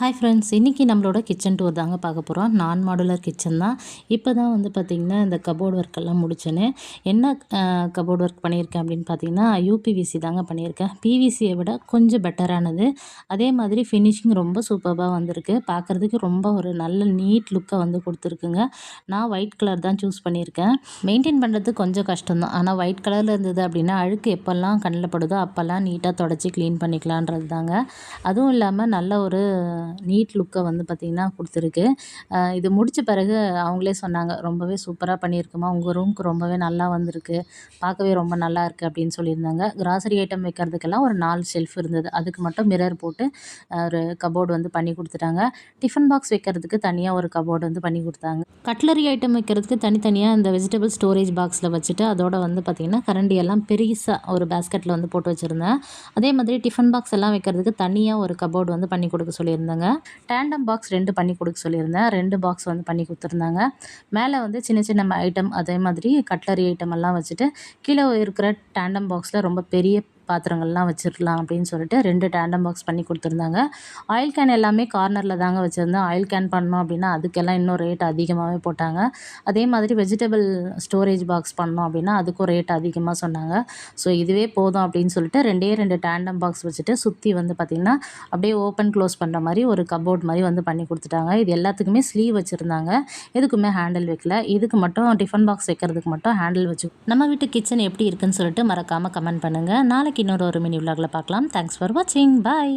Hi friends, இன்றைக்கி நம்மளோட kitchen tour தாங்க பார்க்க போகிறோம். நான் மாடுலர் கிச்சன் தான். இப்போ தான் வந்து பார்த்திங்கன்னா இந்த கபோர்டு ஒர்க்கெல்லாம் முடிச்சேன்னு. என்ன கபோர்டு ஒர்க் பண்ணியிருக்கேன் அப்படின்னு பார்த்திங்கன்னா யூபிவிசி தாங்க பண்ணியிருக்கேன். பிவிசியை விட கொஞ்சம் பெட்டரானது. அதே மாதிரி ஃபினிஷிங் ரொம்ப சூப்பராக வந்திருக்கு. பார்க்குறதுக்கு ரொம்ப ஒரு நல்ல நீட் லுக்கை வந்து கொடுத்துருக்குங்க. நான் ஒயிட் கலர் தான் சூஸ் பண்ணியிருக்கேன். மெயின்டைன் பண்ணுறது கொஞ்சம் கஷ்டம்தான். ஆனால் ஒயிட் கலரில் இருந்தது அப்படின்னா அழுக்கு எப்போல்லாம் கண்ணில் படுதோ அப்போல்லாம் நீட்டாக தொடச்சி க்ளீன் பண்ணிக்கலான்றது தாங்க. அதுவும் இல்லாமல் நல்ல ஒரு நீட் லுக்கை வந்து பார்த்திங்கன்னா கொடுத்துருக்கு. இது முடித்த பிறகு அவங்களே சொன்னாங்க, ரொம்பவே சூப்பராக பண்ணியிருக்குமா, உங்கள் ரூமுக்கு ரொம்பவே நல்லா வந்திருக்கு, பார்க்கவே ரொம்ப நல்லா இருக்குது அப்படின்னு சொல்லியிருந்தாங்க. கிராசரி ஐட்டம் வைக்கிறதுக்கெல்லாம் ஒரு 4 ஷெல்ஃப் இருந்தது. அதுக்கு மட்டும் மிரர் போட்டு ஒரு கபோர்டு வந்து பண்ணி கொடுத்துட்டாங்க. டிஃபன் பாக்ஸ் வைக்கிறதுக்கு தனியாக ஒரு கபோர்டு வந்து பண்ணி கொடுத்தாங்க. கட்லரி ஐட்டம் வைக்கிறதுக்கு தனித்தனியாக இந்த வெஜிடபிள் ஸ்டோரேஜ் பாக்ஸில் வச்சுட்டு அதோட வந்து பார்த்திங்கன்னா கரண்டி எல்லாம் பெருசாக ஒரு பேஸ்கெட்டில் வந்து போட்டு வச்சுருந்தேன். அதே மாதிரி டிஃபன் பாக்ஸ் எல்லாம் வைக்கிறதுக்கு தனியாக ஒரு கபோர்டு வந்து பண்ணி கொடுக்க சொல்லியிருந்தாங்க. டேண்டம் பாக்ஸ் 2 பண்ணி கொடுக்க சொல்லியிருந்தேன். 2 பாக்ஸ் வந்து பண்ணி கொடுத்துருந்தாங்க. மேலே வந்து சின்ன சின்ன ஐட்டம், அதே மாதிரி கட்லரி ஐட்டம் எல்லாம் வச்சுட்டு கீழே இருக்கிற டேண்டம் பாக்ஸில் ரொம்ப பெரிய பாத்திரங்கள்லாம் வச்சிடலாம் அப்படின்னு சொல்லிட்டு 2 டேண்டம் பாக்ஸ் பண்ணி கொடுத்துருந்தாங்க. ஆயில் கேன் எல்லாமே கார்னரில் தாங்க வச்சுருந்தேன். ஆயில் கேன் பண்ணோம் அப்படின்னா அதுக்கெல்லாம் இன்னும் ரேட் அதிகமாகவே போட்டாங்க. அதே மாதிரி வெஜிடபிள் ஸ்டோரேஜ் பாக்ஸ் பண்ணோம் அப்படின்னா அதுக்கும் ரேட் அதிகமாக சொன்னாங்க. ஸோ இதுவே போதும் அப்படின்னு சொல்லிட்டு 2 டேண்டம் பாக்ஸ் வச்சுட்டு சுற்றி வந்து பார்த்திங்கன்னா அப்படியே ஓப்பன் க்ளோஸ் பண்ணுற மாதிரி ஒரு கபோர்ட் மாதிரி வந்து பண்ணி கொடுத்துட்டாங்க. இது எல்லாத்துக்குமே ஸ்லீவ் வச்சுருந்தாங்க. எதுக்குமே ஹேண்டில் வைக்கல. இதுக்கு மட்டும் டிஃபன் பாக்ஸ் வைக்கிறதுக்கு மட்டும் ஹேண்டில் வச்சு. நம்ம வீட்டு கிச்சன் எப்படி இருக்குன்னு சொல்லிட்டு மறக்காமல் கமெண்ட் பண்ணுங்கள். நாளைக்கு இன்னொரு மினி விலாகில் பார்க்கலாம். தேங்க்ஸ் ஃபார் வாட்சிங். பாய்.